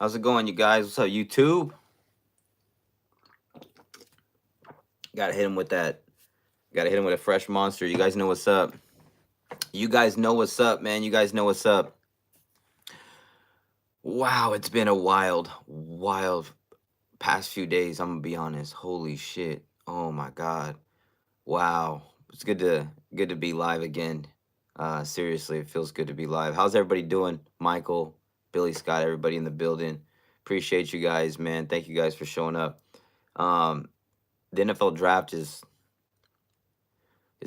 How's it going, you guys? What's up, YouTube? Gotta hit him with that. Gotta hit him with a fresh monster. You guys know what's up. You guys know what's up, man. You guys know what's up. Wow, it's been a wild past few days. I'm gonna be honest. Holy shit. Oh my god. Wow. It's good to be live again. Seriously, it feels good to be live. How's everybody doing? Michael, Billy Scott, everybody in the building. Appreciate you guys, man. Thank you guys for showing up. Um, the NFL draft is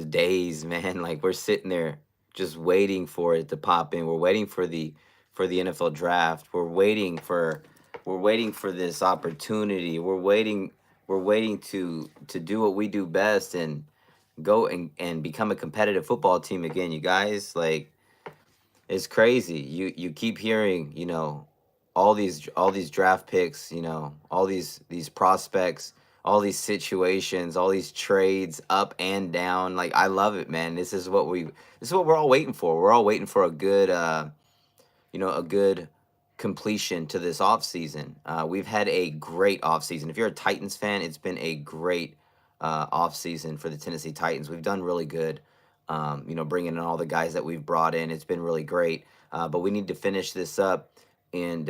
days, man. Like we're sitting there just waiting for it to pop in. We're waiting for the NFL draft. We're waiting for this opportunity. We're waiting to do what we do best and go and become a competitive football team again, you guys. Like it's crazy. You keep hearing, all these draft picks, all these prospects, all these situations, all these trades up and down. Like I love it, man. This is what we're all waiting for. We're all waiting for a good completion to this offseason. We've had a great offseason. If you're a Titans fan, it's been a great offseason for the Tennessee Titans. We've done really good, bringing in all the guys that we've brought in. It's been really great. But we need to finish this up and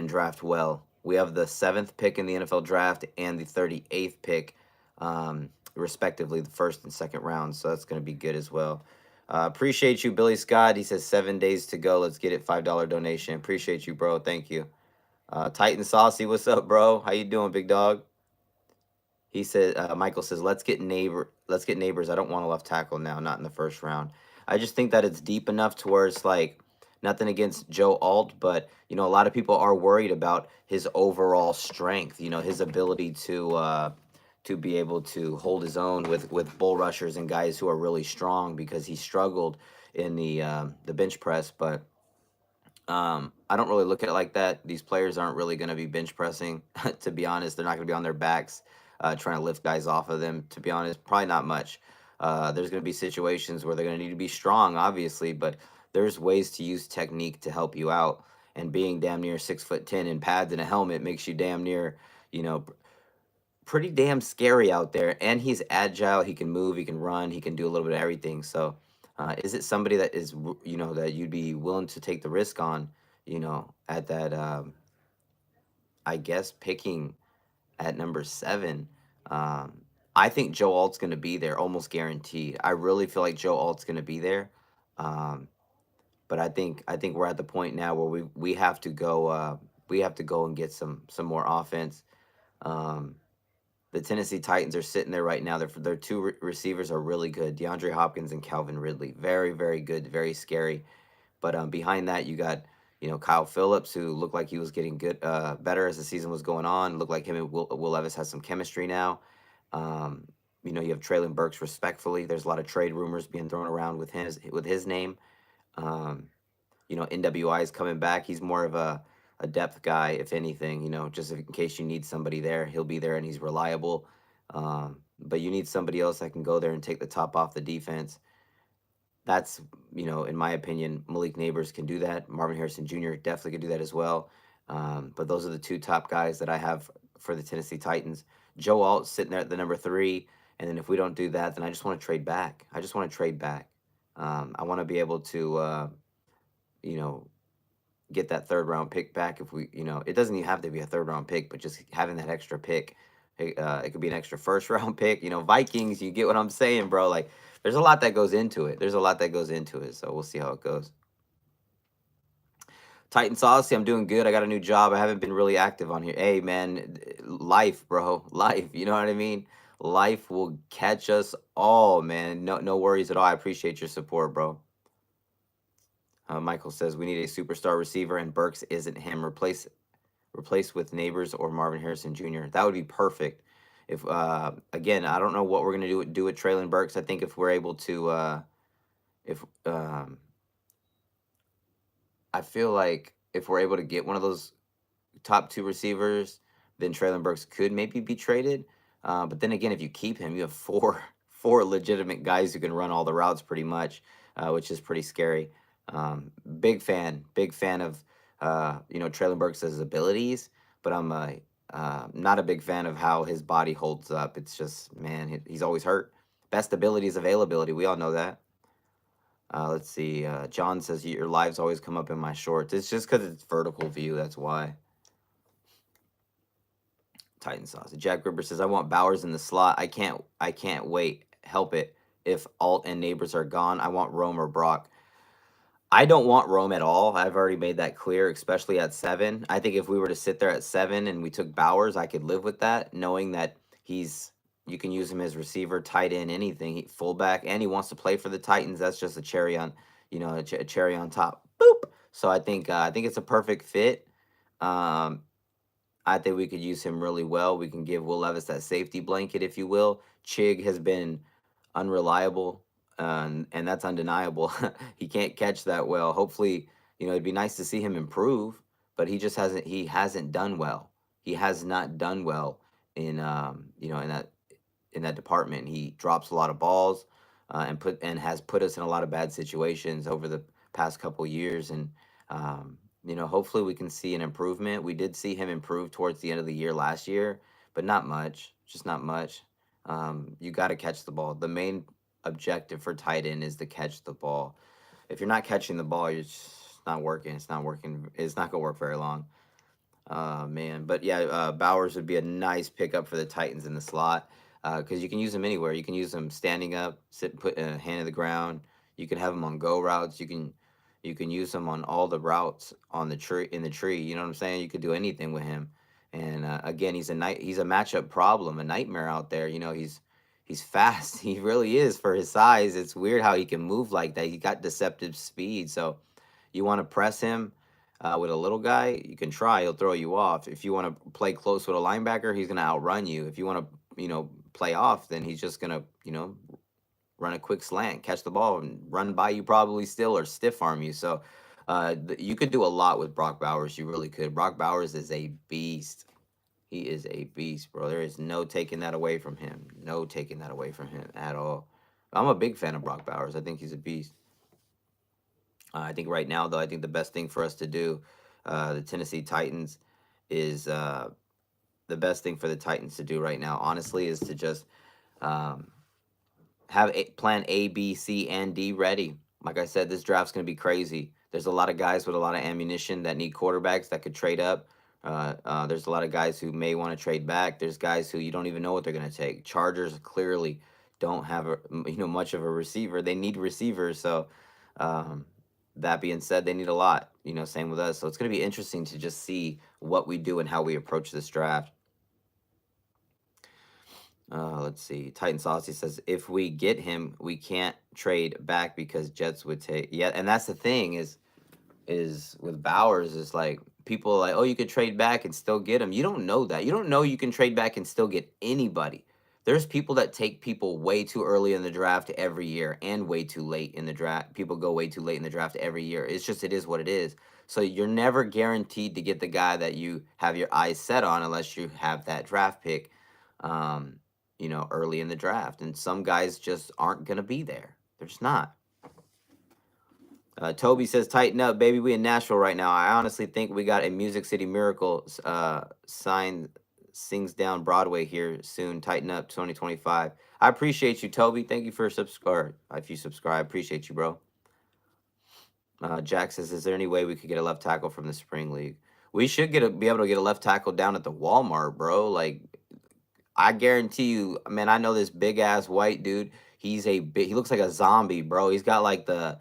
draft well. We have the 7th pick in the NFL draft and the 38th pick, respectively, the first and second round. So that's going to be good as well. Appreciate you, Billy Scott. He says 7 days to go. Let's get it. $5 donation. Appreciate you, bro. Thank you. Titan Saucy, what's up, bro? How you doing, big dog? He said, Michael says, let's get neighbors. I don't want a left tackle now, not in the first round. I just think that it's deep enough to where it's like nothing against Joe Alt, but a lot of people are worried about his overall strength. His ability to be able to hold his own with bull rushers and guys who are really strong because he struggled in the bench press. But I don't really look at it like that. These players aren't really going to be bench pressing. To be honest, they're not going to be on their backs trying to lift guys off of them. To be honest, probably not much. There's going to be situations where they're going to need to be strong, obviously, but there's ways to use technique to help you out. And being damn near 6'10" in pads and a helmet makes you damn near, pretty damn scary out there. And he's agile. He can move. He can run. He can do a little bit of everything. So, is it somebody that is, that you'd be willing to take the risk on, at that, I guess, picking at number 7? I think Joe Alt's going to be there, almost guaranteed. I really feel like Joe Alt's going to be there. Um, but I think we're at the point now where we have to go. We have to go and get some more offense. Um, the Tennessee Titans are sitting there right now. Their two receivers are really good. DeAndre Hopkins and Calvin Ridley. Very, very good. Very scary. But behind that, you got, Kyle Phillips, who looked like he was getting better as the season was going on. Looked like him and Will Levis has some chemistry now. Um, you have Traylon Burks, respectfully. There's a lot of trade rumors being thrown around with his name. Um, NWI is coming back. He's more of a depth guy, if anything, just in case you need somebody there, he'll be there and he's reliable. But you need somebody else that can go there and take the top off the defense. That's, in my opinion, Malik Neighbors can do that. Marvin Harrison Jr. definitely could do that as well. But those are the two top guys that I have for the Tennessee Titans. Joe Alt sitting there at the number 3. And then if we don't do that, then I just want to trade back. I I want to be able to, you know, get that 3rd round pick back. If we, it doesn't even have to be a 3rd round pick, but just having that extra pick, it could be an extra 1st round pick. Vikings, you get what I'm saying, bro? Like, there's a lot that goes into it. So we'll see how it goes. Titan Saucy, I'm doing good. I got a new job. I haven't been really active on here. Hey, man, life, bro. Life. You know what I mean? Life will catch us all, man. No worries at all. I appreciate your support, bro. Michael says we need a superstar receiver, and Burks isn't him. Replace with Neighbors or Marvin Harrison Jr. That would be perfect. If again, I don't know what we're gonna do with Traylon Burks. I think if we're able to, if I feel like if we're able to get one of those top 2 receivers, then Traylon Burks could maybe be traded. But then again, if you keep him, you have four legitimate guys who can run all the routes pretty much, which is pretty scary. Big fan Traylon Burks' abilities, but I'm not a big fan of how his body holds up. It's just, man, he's always hurt. Best ability is availability. We all know that. Let's see. John says your lives always come up in my shorts. It's just because it's vertical view. That's why. Titan sausage. Jack Ripper says, I want Bowers in the slot. I can't wait. Help it. If Alt and Neighbors are gone, I want Rome or Brock. I don't want Rome at all. I've already made that clear, especially at 7. I think if we were to sit there at 7 and we took Bowers, I could live with that, knowing that you can use him as receiver, tight end, anything, fullback, and he wants to play for the Titans. That's just a cherry on, a cherry on top. Boop. So I think it's a perfect fit. Um, I think we could use him really well. We can give Will Levis that safety blanket, if you will. Chig has been unreliable, and that's undeniable. He can't catch that well. Hopefully, it'd be nice to see him improve, but he just hasn't. He hasn't done well. He has not done well in that department. He drops a lot of balls, and has put us in a lot of bad situations over the past couple years. And hopefully we can see an improvement. We did see him improve towards the end of the year last year, but not much. Just not much. You got to catch the ball. The main objective for tight end is to catch the ball. If you're not catching the ball, you're just not working. It's not working. It's not gonna work very long. Man, but yeah, Bowers would be a nice pickup for the Titans in the slot, because you can use him anywhere. You can use him standing up, sit, put a hand in the ground. You can have him on go routes. You can use him on all the routes on the tree in the tree. You know what I'm saying? You could do anything with him. And again, he's a matchup problem, a nightmare out there. He's fast. He really is for his size. It's weird how he can move like that. He got deceptive speed. So you want to press him with a little guy, you can try. He'll throw you off. If you want to play close with a linebacker, he's going to outrun you. If you want to, play off, then he's just going to, run a quick slant, catch the ball, and run by you probably still, or stiff arm you. So you could do a lot with Brock Bowers. You really could. Brock Bowers is a beast. He is a beast, bro. There is no taking that away from him. No taking that away from him at all. I'm a big fan of Brock Bowers. I think he's a beast. I think right now, though, I think the best thing for us to do, the Tennessee Titans, is the best thing for the Titans to do right now, honestly, is to just have plan A, B, C, and D ready. Like I said, this draft's going to be crazy. There's a lot of guys with a lot of ammunition that need quarterbacks that could trade up. There's a lot of guys who may want to trade back. There's guys who you don't even know what they're going to take. Chargers clearly don't have much of a receiver. They need receivers. So that being said, they need a lot. Same with us. So it's going to be interesting to just see what we do and how we approach this draft. Let's see. Titan Saucy says, if we get him, we can't trade back because Jets would take. Yeah, and that's the thing is with Bowers, is like people are like, oh, you could trade back and still get him. You don't know that. You don't know you can trade back and still get anybody. There's people that take people way too early in the draft every year, and way too late in the draft. People go way too late in the draft every year. It is what it is. So you're never guaranteed to get the guy that you have your eyes set on unless you have that draft pick, early in the draft. And some guys just aren't going to be there. They're just not. Toby says, tighten up, baby. We in Nashville right now. I honestly think we got a Music City Miracle sings down Broadway here soon. Tighten up 2025. I appreciate you, Toby. Thank you for subscribe. If you subscribe, appreciate you, bro. Jack says, is there any way we could get a left tackle from the spring league? We should be able to get a left tackle down at the Walmart, bro. Like, I guarantee you, man, I know this big ass white dude. He looks like a zombie, bro. He's got like the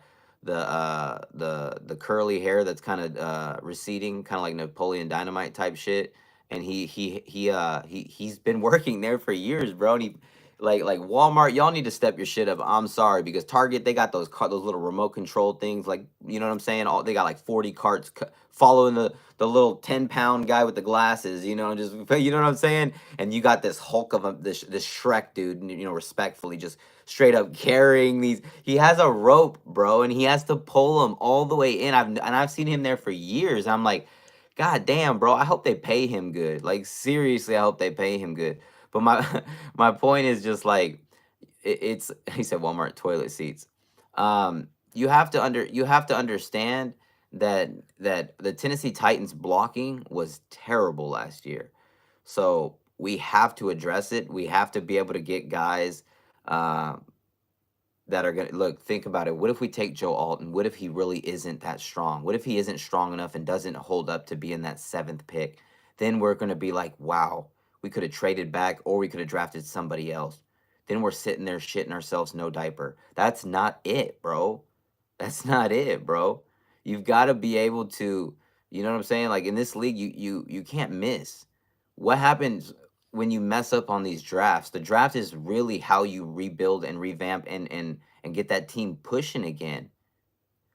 curly hair that's kind of receding, kind of like Napoleon Dynamite type shit. And he's been working there for years, bro. And he like Walmart, y'all need to step your shit up. I'm sorry, because Target, they got those little remote control things, like, you know what I'm saying? They got like 40 carts following the little 10-pound guy with the glasses, just, you know what I'm saying? And you got this Hulk of this Shrek dude, respectfully, just straight up carrying these. He has a rope, bro, and he has to pull them all the way in. I've seen him there for years. I'm like, God damn, bro, I hope they pay him good. Like, seriously, I hope they pay him good. But my point is just like, it's he said Walmart toilet seats. You have to understand that the Tennessee Titans blocking was terrible last year. So we have to address it. We have to be able to get guys uh, that are going to look. Think about it. What if we take Joe Alton? What if he really isn't that strong? What if he isn't strong enough and doesn't hold up to be in that 7th pick? Then we're going to be like, wow, we could have traded back or we could have drafted somebody else. Then we're sitting there shitting ourselves no diaper. That's not it, bro. That's not it, bro. You've got to be able to, you know what I'm saying? Like in this league, you can't miss. What happens when you mess up on these drafts? The draft is really how you rebuild and revamp and get that team pushing again.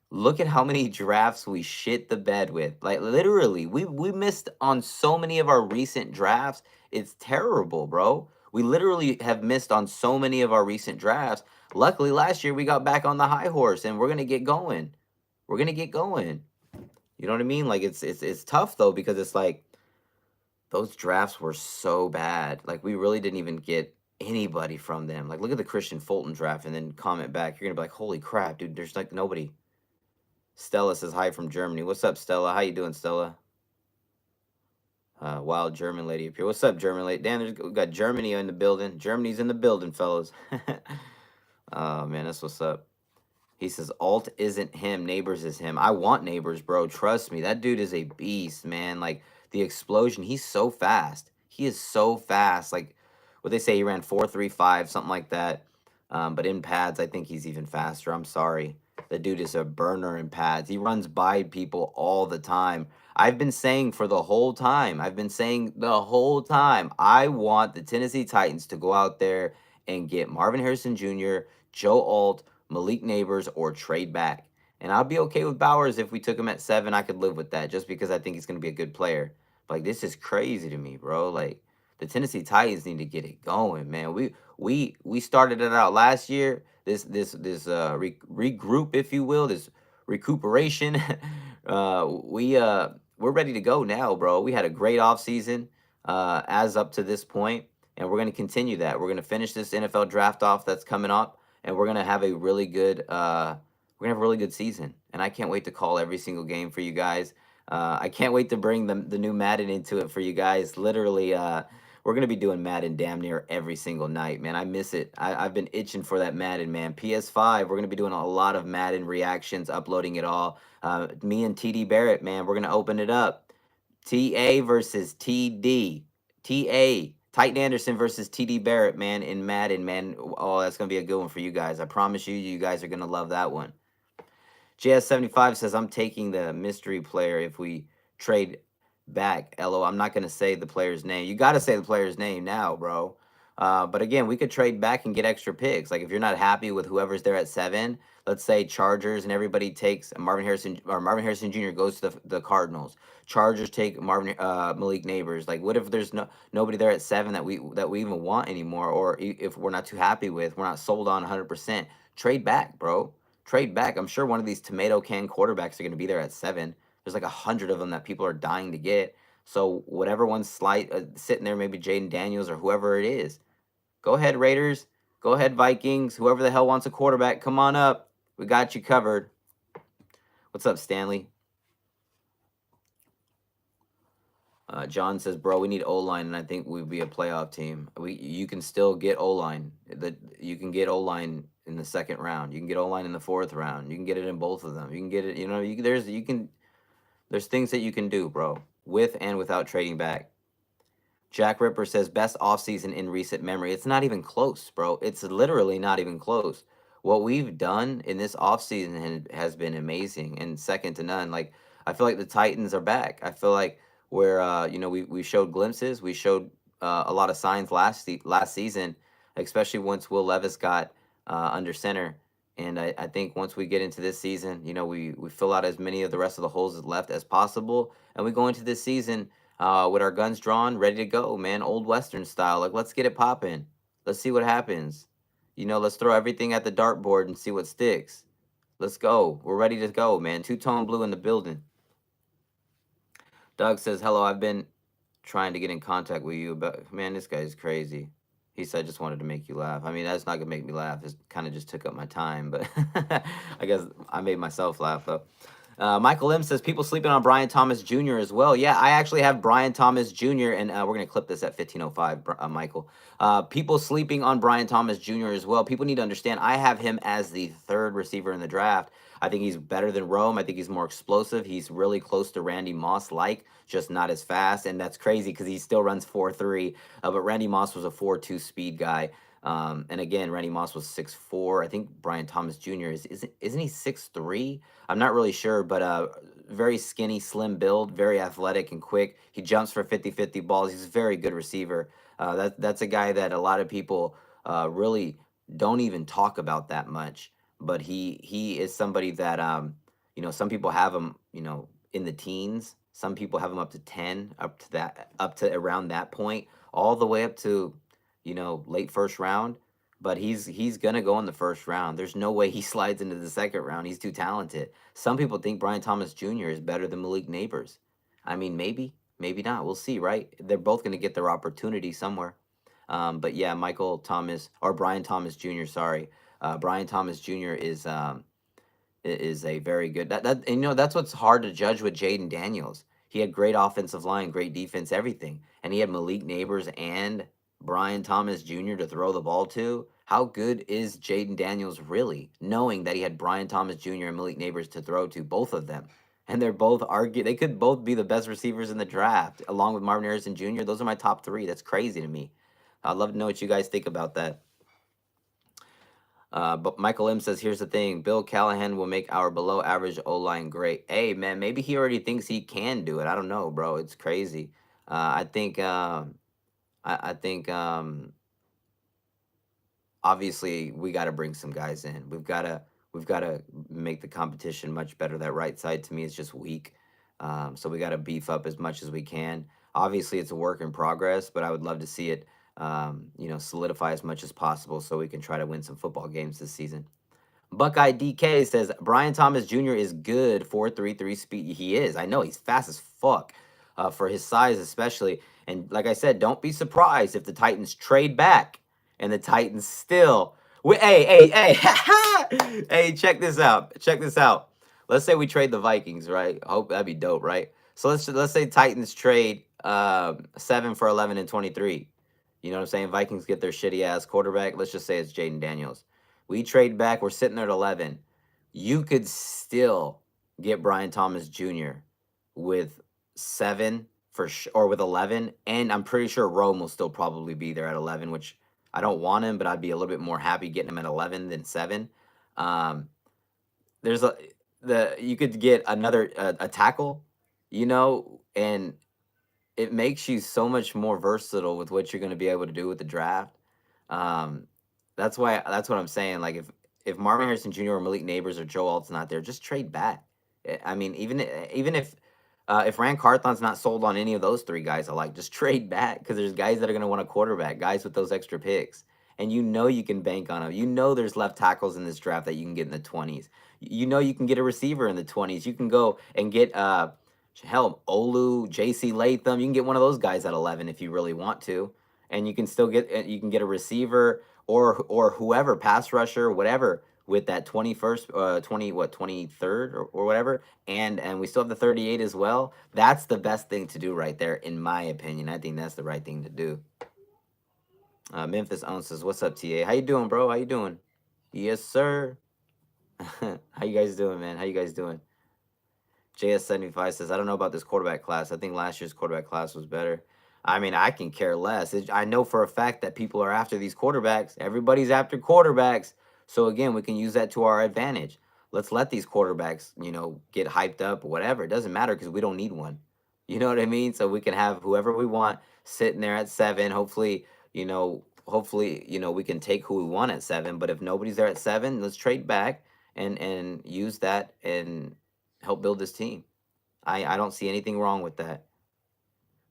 Look at how many drafts we shit the bed with. Like literally, we missed on so many of our recent drafts. It's terrible, bro. We literally have missed on so many of our recent drafts. Luckily, last year we got back on the high horse, and we're gonna get going. We're gonna get going. You know what I mean? Like it's tough though because it's like those drafts were so bad. Like we really didn't even get anybody from them. Like look at the Christian Fulton draft, and then comment back. You're gonna be like, holy crap, dude. There's like nobody. Stella says hi from Germany. What's up, Stella? How you doing, Stella? Wild German lady up here. What's up, German lady? Dan, we got Germany in the building. Germany's in the building, fellas. Oh, man, that's what's up. He says, Alt isn't him. Neighbors is him. I want Neighbors, bro. Trust me. That dude is a beast, man. Like, the explosion, he's so fast. He is so fast. Like, what they say, he ran 4.35, something like that. But in pads, I think he's even faster. I'm sorry. The dude is a burner in pads. He runs by people all the time. I've been saying for the whole time, I want the Tennessee Titans to go out there and get Marvin Harrison Jr., Joe Alt, Malik Neighbors, or trade back. And I'd be okay with Bowers if we took him at 7. I could live with that just because I think he's going to be a good player. But like, this is crazy to me, bro. Like, the Tennessee Titans need to get it going, man. We started it out last year. This regroup, if you will, this recuperation. We're ready to go now, bro. We had a great offseason as up to this point, and we're going to continue that. We're going to finish this NFL draft off that's coming up, and we're going to have a really good season. And I can't wait to call every single game for you guys. I can't wait to bring the new Madden into it for you guys. Literally, we're going to be doing Madden damn near every single night, man. I miss it. I've been itching for that Madden, man. PS5, we're going to be doing a lot of Madden reactions, uploading it all. Me and TD Barrett, man, we're going to open it up. TA versus TD. TA. Titan Anderson versus TD Barrett, man, in Madden, man. Oh, that's going to be a good one for you guys. I promise you, you guys are going to love that one. JS75 says, I'm taking the mystery player if we trade back. LO, I'm not going to say the player's name. You got to say the player's name now, bro. But again, we could trade back and get extra picks. Like if you're not happy with whoever's there at 7, let's say Chargers and everybody takes Marvin Harrison Jr. goes to the Cardinals. Chargers take Malik Neighbors. Like what if there's nobody there at 7 that we even want anymore, or if we're not too happy with, we're not sold on 100%. Trade back, bro. Trade back. I'm sure one of these tomato can quarterbacks are going to be there at 7. There's like 100 of them that people are dying to get. So whatever one's sitting there, maybe Jaden Daniels or whoever it is. Go ahead, Raiders. Go ahead, Vikings. Whoever the hell wants a quarterback, come on up. We got you covered. What's up, Stanley? John says, bro, we need O-line, and I think we'd be a playoff team. You can still get O-line. You can get O-line in the 2nd round. You can get O-line in the 4th round. You can get it in both of them. You can get it, there's things that you can do, bro, with and without trading back. Jack Ripper says, best offseason in recent memory. It's not even close, bro. It's literally not even close. What we've done in this offseason has been amazing and second to none. Like, I feel like the Titans are back. I feel like we showed glimpses. We showed a lot of signs last season, especially once Will Levis got under center. And I think once we get into this season, we fill out as many of the rest of the holes left as possible. And we go into this season with our guns drawn, ready to go, man. Old Western style. Like, let's get it popping. Let's see what happens. Let's throw everything at the dartboard and see what sticks. Let's go. We're ready to go, man. Two-tone blue in the building. Doug says, hello, I've been trying to get in contact with you, but man, this guy's crazy. He said, I just wanted to make you laugh. I mean, that's not going to make me laugh. It kind of just took up my time, but I guess I made myself laugh, though. Michael M says people sleeping on Brian Thomas Jr. as well. Yeah, I actually have Brian Thomas Jr. and we're gonna clip this at 15:05, Michael. People sleeping on Brian Thomas Jr. as well. People need to understand. I have him as the third receiver in the draft. I think he's better than Rome. I think he's more explosive. He's really close to Randy Moss, like just not as fast. And that's crazy because he still runs 4.3. But Randy Moss was a 4.2 speed guy. And again, Randy Moss was 6'4". I think Brian Thomas Jr. Isn't he 6'3"? I'm not really sure, but very skinny, slim build, very athletic and quick. He jumps for 50-50 balls. He's a very good receiver. That's a guy that a lot of people really don't even talk about that much. But he is somebody that some people have him, in the teens. Some people have him up to 10, up to around that point, all the way up to late first round. But he's gonna go in the first round. There's no way he slides into the second round. He's too talented. Some people think Brian Thomas Jr. is better than Malik Neighbors. I mean, maybe not. We'll see, right? They're both gonna get their opportunity somewhere. But yeah, Brian Thomas Jr. Sorry, Brian Thomas Jr. is a very good. That's what's hard to judge with Jaden Daniels. He had great offensive line, great defense, everything, and he had Malik Neighbors and Brian Thomas Jr. to throw the ball to. How good is Jaden Daniels really, knowing that he had Brian Thomas Jr. and Malik Neighbors to throw to, both of them? And they're both they could both be the best receivers in the draft, along with Marvin Harrison Jr. Those are my top three. That's crazy to me. I'd love to know what you guys think about that. But Michael M says, here's the thing. Bill Callahan will make our below average O-line great. Hey, man, maybe he already thinks he can do it. I don't know, bro. It's crazy. I think obviously we got to bring some guys in. We've got to make the competition much better. That right side to me is just weak. So we got to beef up as much as we can. Obviously it's a work in progress, but I would love to see it solidify as much as possible so we can try to win some football games this season. Buckeye DK says Brian Thomas Jr. is good, 4.33 speed. He is. I know he's fast as fuck for his size, especially. And like I said, don't be surprised if the Titans trade back and the Titans still. Hey, hey, check this out. Check this out. Let's say we trade the Vikings, right? I hope that'd be dope, right? So let's say Titans trade 7 for 11 and 23. You know what I'm saying? Vikings get their shitty ass quarterback. Let's just say it's Jaden Daniels. We trade back. We're sitting there at 11. You could still get Brian Thomas Jr. with 7 or with 11, and I'm pretty sure Rome will still probably be there at 11, which I don't want him, but I'd be a little bit more happy getting him at 11 than 7. You could get another a tackle, and it makes you so much more versatile with what you're going to be able to do with the draft. That's what I'm saying. Like if Marvin Harrison Jr. or Malik Neighbors or Joe Alt's not there, just trade back. I mean, even if Rand Carthon's not sold on any of those three guys, just trade back, because there's guys that are going to want a quarterback, guys with those extra picks, and you can bank on them. There's left tackles in this draft that you can get in the 20s. You can get a receiver in the 20s. You can go and get Olu, J.C. Latham. You can get one of those guys at 11 if you really want to, and you can still get a receiver or whoever, pass rusher, whatever, with that 23rd or whatever, and we still have the 38 as well. That's the best thing to do right there, in my opinion. I think that's the right thing to do. Memphis Own says, what's up, TA? How you doing, bro? How you doing? Yes, sir. How you guys doing, man? How you guys doing? JS75 says, I don't know about this quarterback class. I think last year's quarterback class was better. I mean, I can care less. I know for a fact that people are after these quarterbacks. Everybody's after quarterbacks. So, again, we can use that to our advantage. Let's let these quarterbacks, get hyped up or whatever. It doesn't matter because we don't need one. You know what I mean? So we can have whoever we want sitting there at 7. Hopefully, we can take who we want at 7. But if nobody's there at 7, let's trade back and use that and help build this team. I don't see anything wrong with that.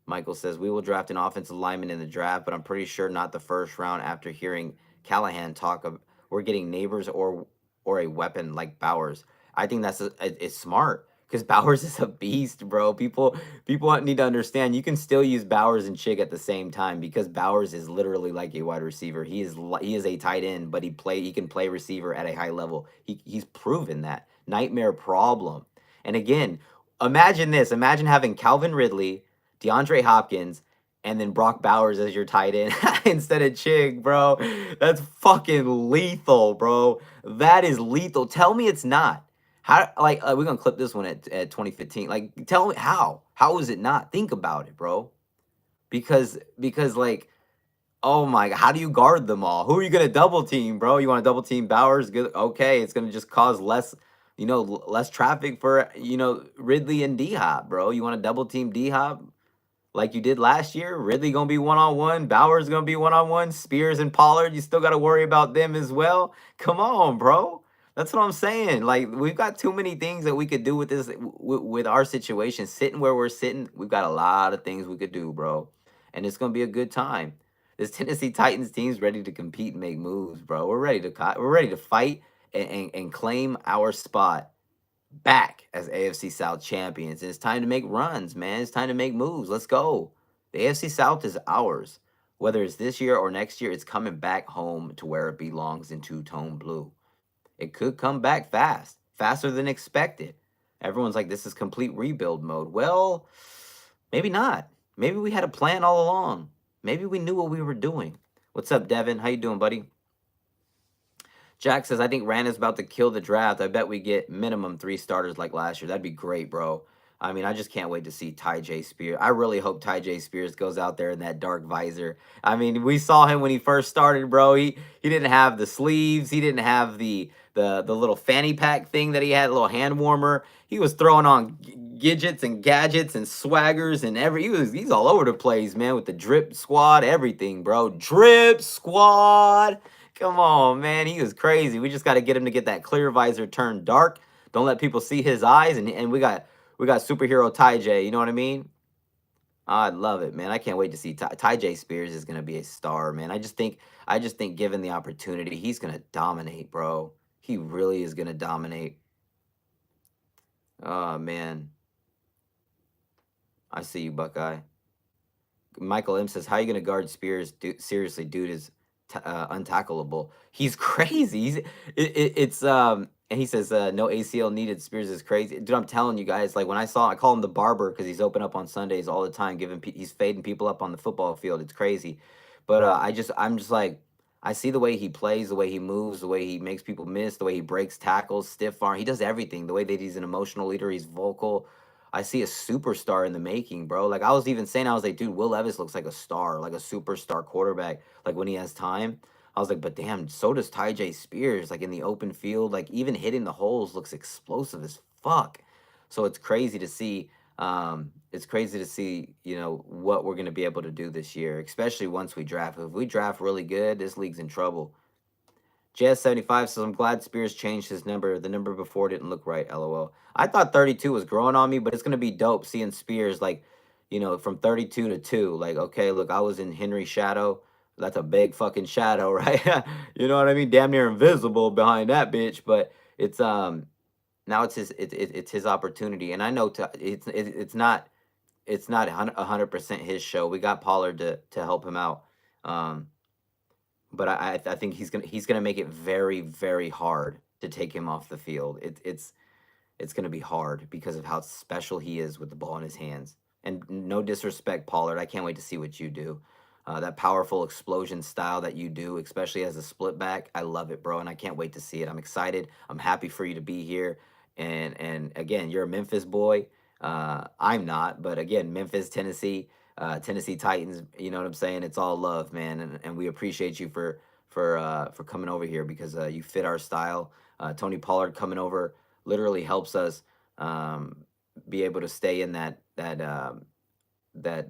Michael says, we will draft an offensive lineman in the draft, but I'm pretty sure not the first round after hearing Callahan talk of we're getting Neighbors or a weapon like Bowers. I think it's smart because Bowers is a beast, bro. People need to understand you can still use Bowers and Chig at the same time because Bowers is literally like a wide receiver. He is a tight end, but he can play receiver at a high level. He's proven that. Nightmare Problem And again, imagine this. Imagine having Calvin Ridley, DeAndre Hopkins, and then Brock Bowers as your tight end instead of Chig, bro. That's fucking lethal, bro. That is lethal. Tell me it's not. How, like, we're gonna clip this one at 2015. Like, tell me how. How is it not? Think about it, bro. Because like, oh my god, how do you guard them all? Who are you gonna double team, bro? You want to double team Bowers? Good. Okay, it's gonna just cause less, less traffic for Ridley and D Hop, bro. You want to double team D Hop like you did last year? Ridley gonna be one on one. Bowers gonna be one on one. Spears and Pollard, you still got to worry about them as well. Come on, bro. That's what I'm saying. Like, we've got too many things that we could do with this, with our situation. Sitting where we're sitting, we've got a lot of things we could do, bro. And it's gonna be a good time. This Tennessee Titans team's ready to compete and make moves, bro. We're ready to fight and claim our spot back as AFC South champions. And it's time to make runs, man. It's time to make moves. Let's go. The AFC South is ours. Whether it's this year or next year, it's coming back home to where it belongs in two-tone blue. It could come back fast, faster than expected. Everyone's like, this is complete rebuild mode. Well, maybe not. Maybe we had a plan all along. Maybe we knew what we were doing. What's up, Devin? How you doing, buddy? Jack says, I think Rand is about to kill the draft. I bet we get minimum 3 starters like last year. That'd be great, bro. I mean, I just can't wait to see Ty J. Spears. I really hope Ty J. Spears goes out there in that dark visor. I mean, we saw him when he first started, bro. He didn't have the sleeves. He didn't have the little fanny pack thing that he had, a little hand warmer. He was throwing on gadgets and swaggers and he's all over the place, man, with the drip squad, everything, bro. Drip squad. Come on, man. He was crazy. We just got to get him to get that clear visor turned dark. Don't let people see his eyes. And we got superhero Ty J. You know what I mean? I love it, man. I can't wait to see Ty J. Spears is gonna be a star, man. I just think given the opportunity, he's gonna dominate, bro. He really is gonna dominate. Oh man. I see you, Buckeye. Michael M says, "How are you gonna guard Spears? Seriously, dude is untackleable. He's crazy. And he says no ACL needed. Spears is crazy, dude. I'm telling you guys. Like, when I call him the barber because he's open up on Sundays all the time, he's fading people up on the football field. It's crazy, but I'm just like, I see the way he plays, the way he moves, the way he makes people miss, the way he breaks tackles, stiff arm. He does everything. The way that he's an emotional leader, he's vocal. I see a superstar in the making, bro. Like, I was even saying, I was like, dude, Will Levis looks like a star, like a superstar quarterback. Like, when he has time, I was like, but damn, so does Ty J. Spears. Like, in the open field, like, even hitting the holes looks explosive as fuck. So it's crazy to see. What we're gonna be able to do this year, especially once we draft. If we draft really good, this league's in trouble. JS75 says, I'm glad Spears changed his number. The number before didn't look right, LOL. I thought 32 was growing on me, but it's going to be dope seeing Spears, like, from 32 to 2. Like, okay, look, I was in Henry's shadow. That's a big fucking shadow, right? You know what I mean? Damn near invisible behind that bitch. But it's now it's his opportunity. And I know it's not 100% his show. We got Pollard to help him out. But I think he's gonna make it very, very hard to take him off the field. It's gonna be hard because of how special he is with the ball in his hands. And no disrespect, Pollard, I can't wait to see what you do. That powerful explosion style that you do, especially as a split back, I love it, bro, and I can't wait to see it. I'm excited. I'm happy for you to be here. And again, you're a Memphis boy. I'm not, but again, Memphis, Tennessee. Tennessee Titans, you know what I'm saying? It's all love, man, and we appreciate you for coming over here because you fit our style. Tony Pollard coming over literally helps us be able to stay in that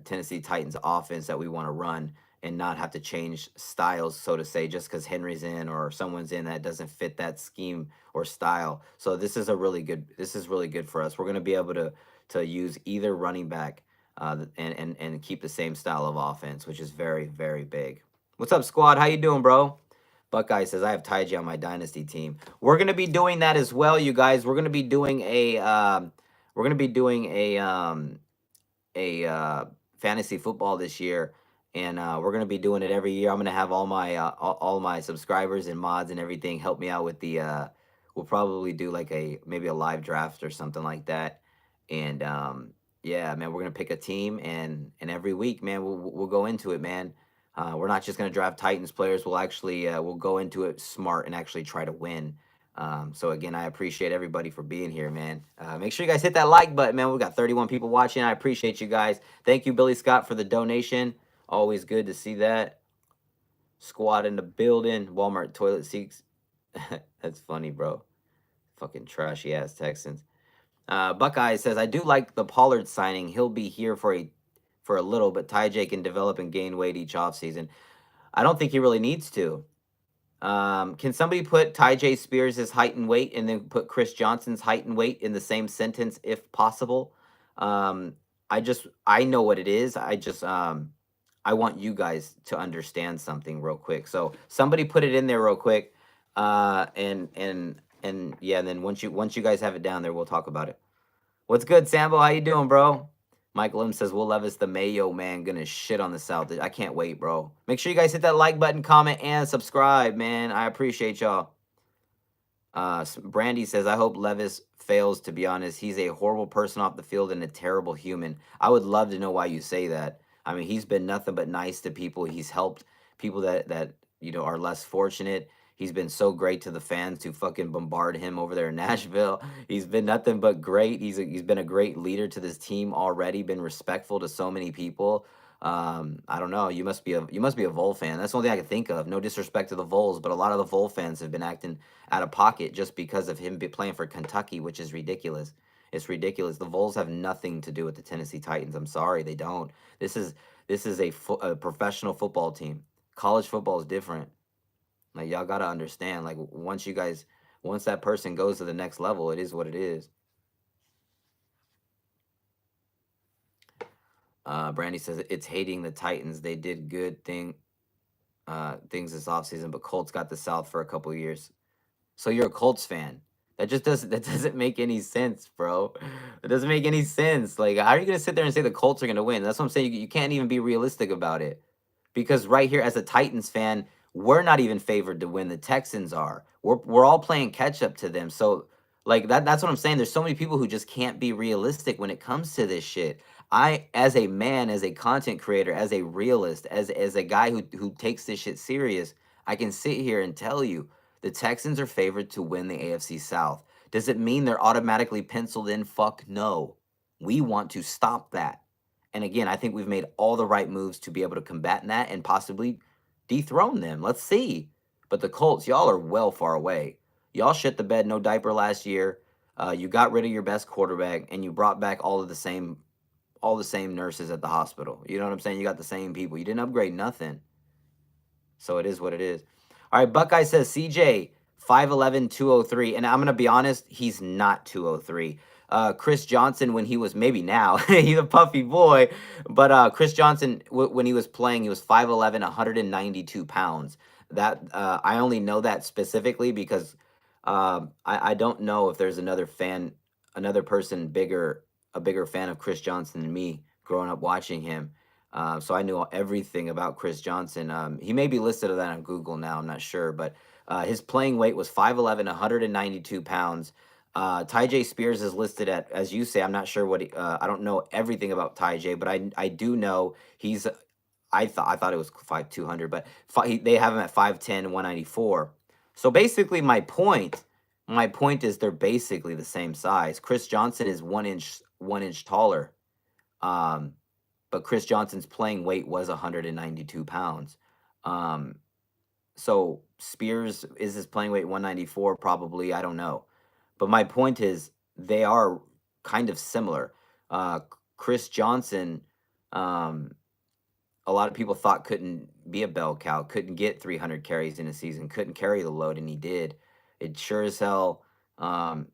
Tennessee Titans offense that we want to run and not have to change styles, so to say, just because Henry's in or someone's in that doesn't fit that scheme or style. So this is really good for us. We're going to be able to use either running back and keep the same style of offense, which is very, very big. What's up, squad? How you doing, bro? Buckeye says, I have Ty J on my dynasty team. We're gonna be doing that as well, you guys. We're gonna be doing a fantasy football this year, and we're gonna be doing it every year. I'm gonna have all my subscribers and mods and everything help me out with we'll probably do like maybe a live draft or something like that. And yeah, man, we're gonna pick a team, and every week, man, we'll go into it, man. We're not just gonna draft Titans players. We'll actually we'll go into it smart and actually try to win. So again, I appreciate everybody for being here, man. Make sure you guys hit that like button, man. We got 31 people watching. I appreciate you guys. Thank you, Billy Scott, for the donation. Always good to see that. Squad in the building. Walmart toilet seats. That's funny, bro. Fucking trashy ass Texans. Buckeye says, I do like the Pollard signing. He'll be here for a little, but Ty J can develop and gain weight each offseason. I don't think he really needs to. Can somebody put Ty J Spears' height and weight and then put Chris Johnson's height and weight in the same sentence if possible? I know what it is. I want you guys to understand something real quick. So somebody put it in there real quick. And yeah, and then once you guys have it down there, we'll talk about it. What's good, Sambo? How you doing, bro? Mike Lim says, Will Levis, the Mayo man, gonna shit on the South. I can't wait, bro. Make sure you guys hit that like button, comment, and subscribe, man. I appreciate y'all. Brandy says, I hope Levis fails, to be honest. He's a horrible person off the field and a terrible human. I would love to know why you say that. I mean, he's been nothing but nice to people. He's helped people that are less fortunate. He's been so great to the fans who fucking bombard him over there in Nashville. He's been nothing but great. He's been a great leader to this team already. Been respectful to so many people. I don't know. You must be a Vol fan. That's the only thing I can think of. No disrespect to the Vols, but a lot of the Vol fans have been acting out of pocket just because of him playing for Kentucky, which is ridiculous. It's ridiculous. The Vols have nothing to do with the Tennessee Titans. I'm sorry, they don't. This is a professional football team. College football is different. Like, y'all gotta understand. Like, once that person goes to the next level, it is what it is. Brandy says it's hating the Titans. They did good things this offseason, but Colts got the South for a couple of years. So you're a Colts fan. That doesn't make any sense, bro. It doesn't make any sense. Like, how are you gonna sit there and say the Colts are gonna win? That's what I'm saying. You can't even be realistic about it. Because right here, as a Titans fan, we're not even favored to win. The Texans are. We're all playing catch up to them. So like that's what I'm saying. There's so many people who just can't be realistic when it comes to this shit. I, as a man, as a content creator, as a realist, as a guy who takes this shit serious, I can sit here and tell you the Texans are favored to win the AFC South. Does it mean they're automatically penciled in? Fuck no. We want to stop that. And again, I think we've made all the right moves to be able to combat that and possibly dethrone them. Let's see. But the Colts, y'all are well far away. Y'all shit the bed, no diaper last year. You got rid of your best quarterback, and you brought back all the same nurses at the hospital. You know what I'm saying? You got the same people. You didn't upgrade nothing. So it is what it is. All right, Buckeye says CJ 5'11", 203. And I'm going to be honest, he's not 203. Chris Johnson, when he was, maybe now, he's a puffy boy. But Chris Johnson, when he was playing, he was 5'11", 192 pounds. That I only know that specifically because I don't know if there's another person a bigger fan of Chris Johnson than me growing up watching him. So I knew everything about Chris Johnson. He may be listed as that on Google now. I'm not sure, but his playing weight was 5'11", 192 pounds. Ty J Spears is listed at, as you say, I'm not sure what I don't know everything about Ty J, but I do know he's. I thought it was 5'200", but they have him at 5'10", 194. So basically, my point is they're basically the same size. Chris Johnson is 1 inch taller. But Chris Johnson's playing weight was 192 pounds. So Spears, is his playing weight 194? Probably, I don't know. But my point is they are kind of similar. Chris Johnson, a lot of people thought couldn't be a bell cow, couldn't get 300 carries in a season, couldn't carry the load, and he did. It sure as hell, the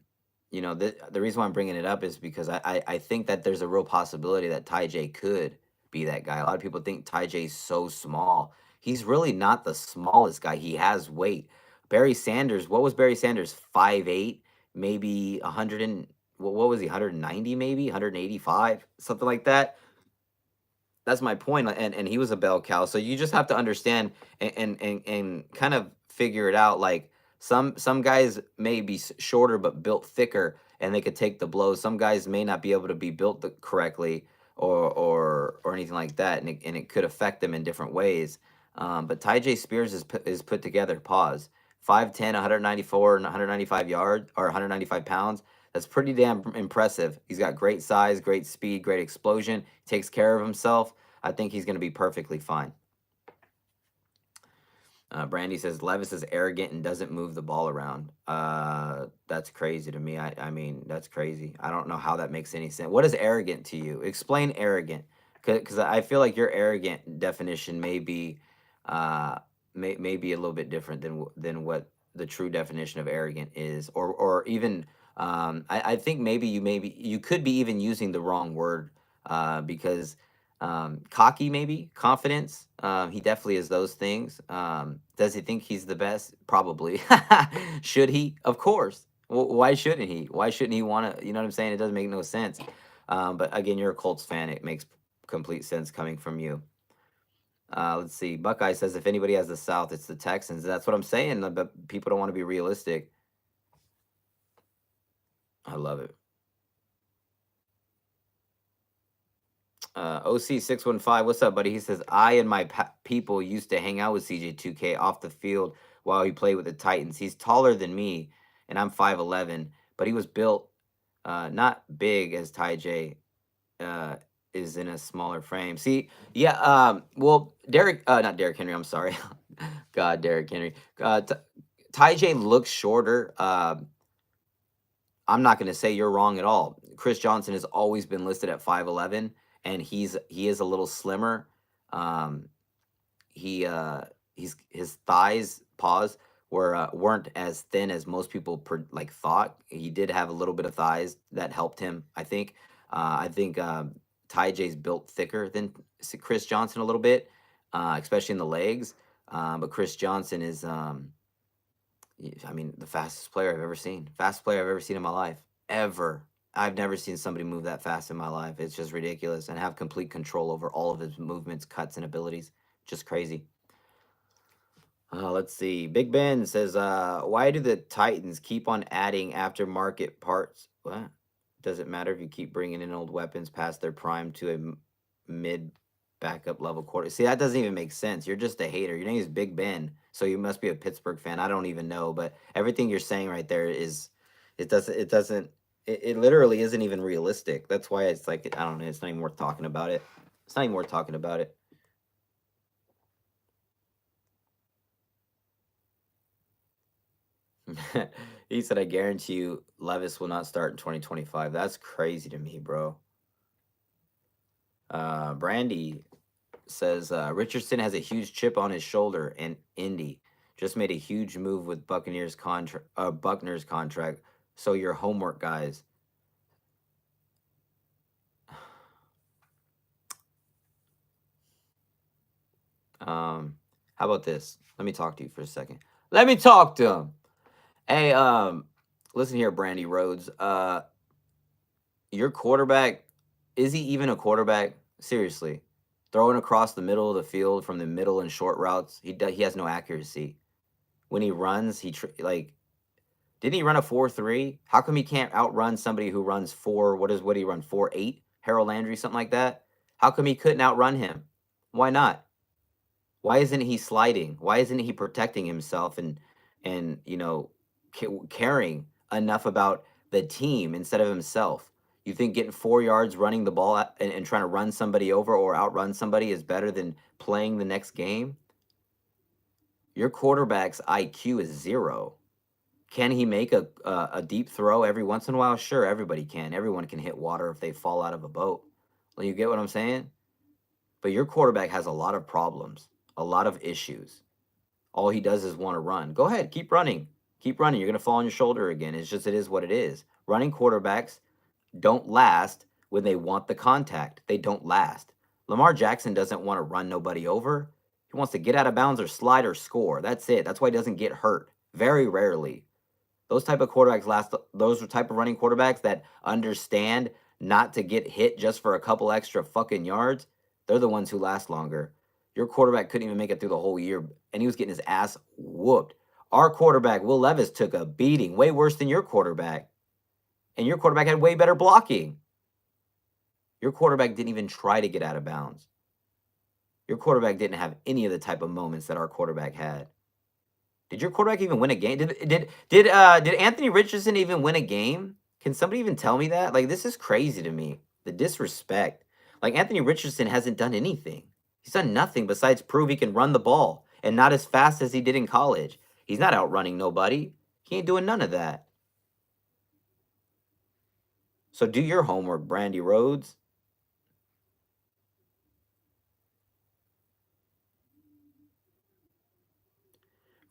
reason why I'm bringing it up is because I think that there's a real possibility that Ty J could be that guy. A lot of people think Ty J's so small. He's really not the smallest guy. He has weight. Barry Sanders, what was Barry Sanders? 5'8", maybe 100 and what was he? 190 maybe, 185, something like that. That's my point. And he was a bell cow. So you just have to understand and kind of figure it out. Like, Some guys may be shorter but built thicker, and they could take the blows. Some guys may not be able to be built correctly, or anything like that, and it could affect them in different ways. But Ty J Spears is put together. Pause. 5'10", 194 and 195 yards or 195 pounds. That's pretty damn impressive. He's got great size, great speed, great explosion. Takes care of himself. I think he's going to be perfectly fine. Brandy says Levis is arrogant and doesn't move the ball around. That's crazy to me. I mean, that's crazy. I don't know how that makes any sense. What is arrogant to you? Explain arrogant, because I feel like your arrogant definition may be, may be a little bit different than what the true definition of arrogant is, or even I think maybe you could be even using the wrong word, because cocky, maybe confidence. He definitely is those things. Does he think he's the best? Probably. Should he? Of course. Why shouldn't he? Why shouldn't he want to? You know what I'm saying? It doesn't make no sense. But again, you're a Colts fan. It makes complete sense coming from you. Let's see. Buckeye says if anybody has the South, it's the Texans. That's what I'm saying. But people don't want to be realistic. I love it. OC615, what's up, buddy? He says, I and my people used to hang out with CJ2K off the field while he played with the Titans. He's taller than me, and I'm 5'11", but he was built not big as Ty J is in a smaller frame. See, yeah, well, not Derrick Henry, I'm sorry. God, Derrick Henry. Ty J looks shorter. I'm not going to say you're wrong at all. Chris Johnson has always been listed at 5'11", and he is a little slimmer. His thighs weren't as thin as most people thought. He did have a little bit of thighs that helped him, I think. I think Ty J's built thicker than Chris Johnson a little bit, especially in the legs. But Chris Johnson is, I mean, the fastest player I've ever seen. Fastest player I've ever seen in my life. Ever. I've never seen somebody move that fast in my life. It's just ridiculous, and have complete control over all of his movements, cuts, and abilities. Just crazy. Let's see. Big Ben says, why do the Titans keep on adding aftermarket parts? What? Does it matter if you keep bringing in old weapons past their prime to a mid backup level quarter? See, that doesn't even make sense. You're just a hater. Your name is Big Ben, so you must be a Pittsburgh fan. I don't even know, but everything you're saying right there it literally isn't even realistic. That's why it's like, I don't know, it's not even worth talking about it. It's not even worth talking about it. He said, I guarantee you Levis will not start in 2025. That's crazy to me, bro. Brandy says, Richardson has a huge chip on his shoulder, and Indy just made a huge move with Buckner's contract. So your homework, guys. How about this? Let me talk to you for a second. Let me talk to him. Hey, listen here, Brandy Rhodes. Your quarterback, is he even a quarterback? Seriously. Throwing across the middle of the field from the middle and short routes, he has no accuracy. When he runs, didn't he run a 4.3? How come he can't outrun somebody who runs 4? What did he run? 4.8? Harold Landry, something like that? How come he couldn't outrun him? Why not? Why isn't he sliding? Why isn't he protecting himself and caring enough about the team instead of himself? You think getting 4 yards running the ball and trying to run somebody over or outrun somebody is better than playing the next game? Your quarterback's IQ is 0. Can he make a deep throw every once in a while? Sure, everybody can. Everyone can hit water if they fall out of a boat. You get what I'm saying? But your quarterback has a lot of problems, a lot of issues. All he does is want to run. Go ahead, keep running. Keep running. You're going to fall on your shoulder again. It is what it is. Running quarterbacks don't last when they want the contact. They don't last. Lamar Jackson doesn't want to run nobody over. He wants to get out of bounds or slide or score. That's it. That's why he doesn't get hurt. Very rarely. Those type of quarterbacks last. Those are type of running quarterbacks that understand not to get hit just for a couple extra fucking yards. They're the ones who last longer. Your quarterback couldn't even make it through the whole year, and he was getting his ass whooped. Our quarterback, Will Levis, took a beating, way worse than your quarterback. And your quarterback had way better blocking. Your quarterback didn't even try to get out of bounds. Your quarterback didn't have any of the type of moments that our quarterback had. Did your quarterback even win a game? Did Anthony Richardson even win a game? Can somebody even tell me that? Like, this is crazy to me. The disrespect. Like, Anthony Richardson hasn't done anything. He's done nothing besides prove he can run the ball, and not as fast as he did in college. He's not outrunning nobody. He ain't doing none of that. So do your homework, Brandy Rhodes.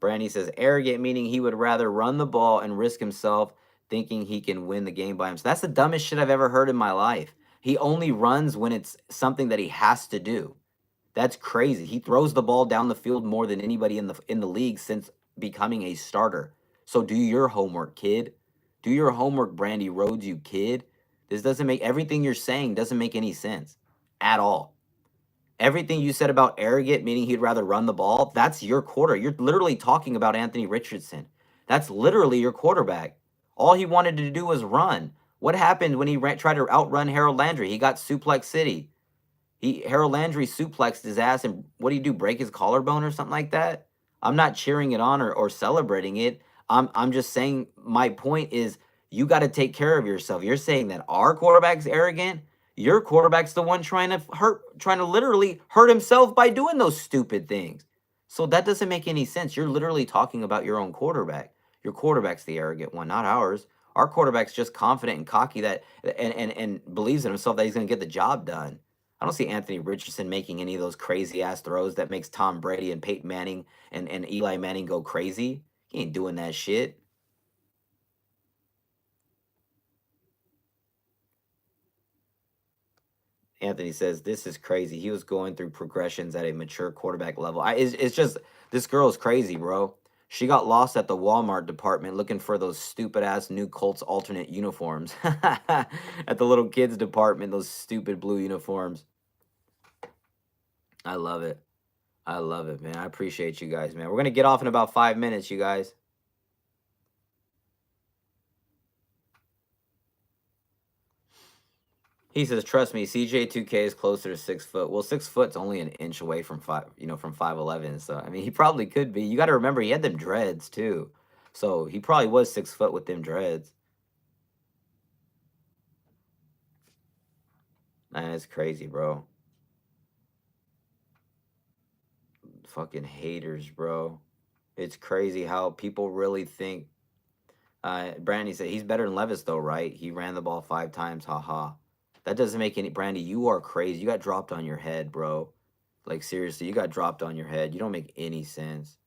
Brandy says, arrogant, meaning he would rather run the ball and risk himself thinking he can win the game by himself. That's the dumbest shit I've ever heard in my life. He only runs when it's something that he has to do. That's crazy. He throws the ball down the field more than anybody in the league since becoming a starter. So do your homework, kid. Do your homework, Brandy Rhodes, you kid. This doesn't make, everything you're saying doesn't make any sense at all. Everything you said about arrogant, meaning he'd rather run the ball, that's your quarter. You're literally talking about Anthony Richardson. That's literally your quarterback. All he wanted to do was run. What happened when he tried to outrun Harold Landry? He got Suplex City. Harold Landry suplexed his ass, and what do you do? Break his collarbone or something like that? I'm not cheering it on or celebrating it. I'm just saying my point is you got to take care of yourself. You're saying that our quarterback's arrogant. Your quarterback's the one trying to literally hurt himself by doing those stupid things. So that doesn't make any sense. You're literally talking about your own quarterback. Your quarterback's the arrogant one, not ours. Our quarterback's just confident and cocky that and believes in himself that he's going to get the job done. I don't see Anthony Richardson making any of those crazy ass throws that makes Tom Brady and Peyton Manning and Eli Manning go crazy. He ain't doing that shit. Anthony says, this is crazy. He was going through progressions at a mature quarterback level. It's just, this girl is crazy, bro. She got lost at the Walmart department looking for those stupid ass new Colts alternate uniforms. At the little kids department, those stupid blue uniforms. I love it. I love it, man. I appreciate you guys, man. We're going to get off in about 5 minutes, you guys. He says, trust me, CJ2K is closer to 6 foot. Well, 6 foot's only an inch away from from 5'11". So, I mean, he probably could be. You got to remember, he had them dreads, too. So, he probably was 6 foot with them dreads. Man, it's crazy, bro. Fucking haters, bro. It's crazy how people really think. Brandy said, he's better than Levis, though, right? He ran the ball 5 times. Haha. That doesn't make any. Brandy, you are crazy. You got dropped on your head, bro. Like, seriously, you got dropped on your head. You don't make any sense.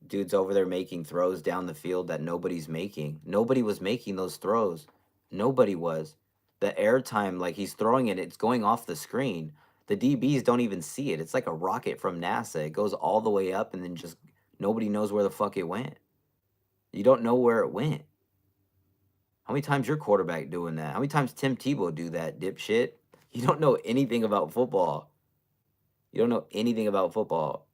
Dude's over there making throws down the field that nobody's making. Nobody was making those throws. Nobody was. The airtime, like he's throwing it, it's going off the screen. The DBs don't even see it. It's like a rocket from NASA. It goes all the way up and then just nobody knows where the fuck it went. You don't know where it went. How many times your quarterback doing that? How many times Tim Tebow do that, dipshit? You don't know anything about football. You don't know anything about football.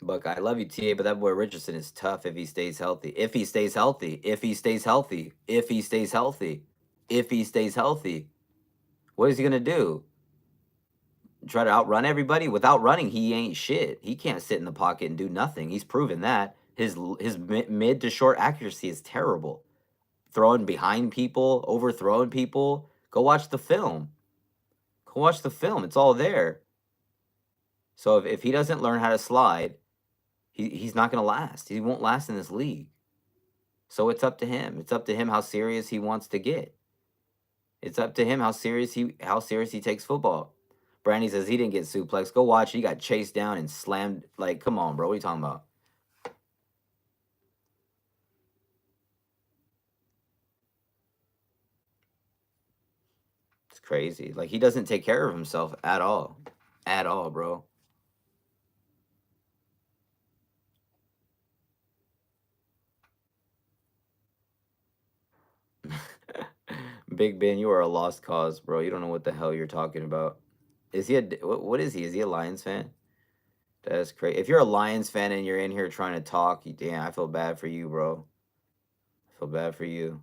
Buck, I love you, TA, but that boy Richardson is tough if he stays healthy. If he stays healthy. If he stays healthy. If he stays healthy. If he stays healthy. What is he going to do? Try to outrun everybody? Without running, he ain't shit. He can't sit in the pocket and do nothing. He's proven that. His mid to short accuracy is terrible. Throwing behind people, overthrowing people. Go watch the film. Go watch the film. It's all there. So if he doesn't learn how to slide, he's not going to last. He won't last in this league. So it's up to him. It's up to him how serious he wants to get. It's up to him how serious he takes football. Brandy says he didn't get suplexed. Go watch. He got chased down and slammed. Like, come on, bro. What are you talking about? It's crazy. Like, he doesn't take care of himself at all. At all, bro. Big Ben, you are a lost cause, bro. You don't know what the hell you're talking about. Is he a what is he? Is he a Lions fan? That's crazy. If you're a Lions fan and you're in here trying to talk, damn, I feel bad for you, bro. I feel bad for you.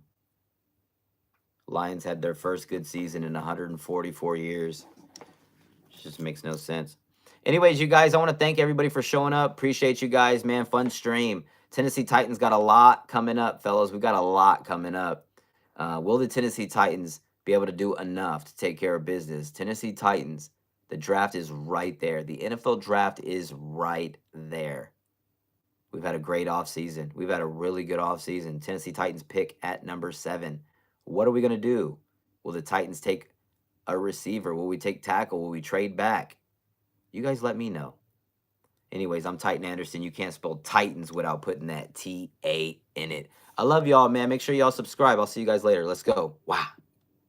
Lions had their first good season in 144 years. It just makes no sense. Anyways, you guys, I want to thank everybody for showing up. Appreciate you guys, man. Fun stream. Tennessee Titans got a lot coming up, fellas. We got a lot coming up. Will the Tennessee Titans be able to do enough to take care of business? Tennessee Titans, the draft is right there. The NFL draft is right there. We've had a great offseason. We've had a really good offseason. Tennessee Titans pick at number 7. What are we going to do? Will the Titans take a receiver? Will we take tackle? Will we trade back? You guys let me know. Anyways, I'm Titan Anderson. You can't spell Titans without putting that T-A in it. I love y'all, man. Make sure y'all subscribe. I'll see you guys later. Let's go. Wow.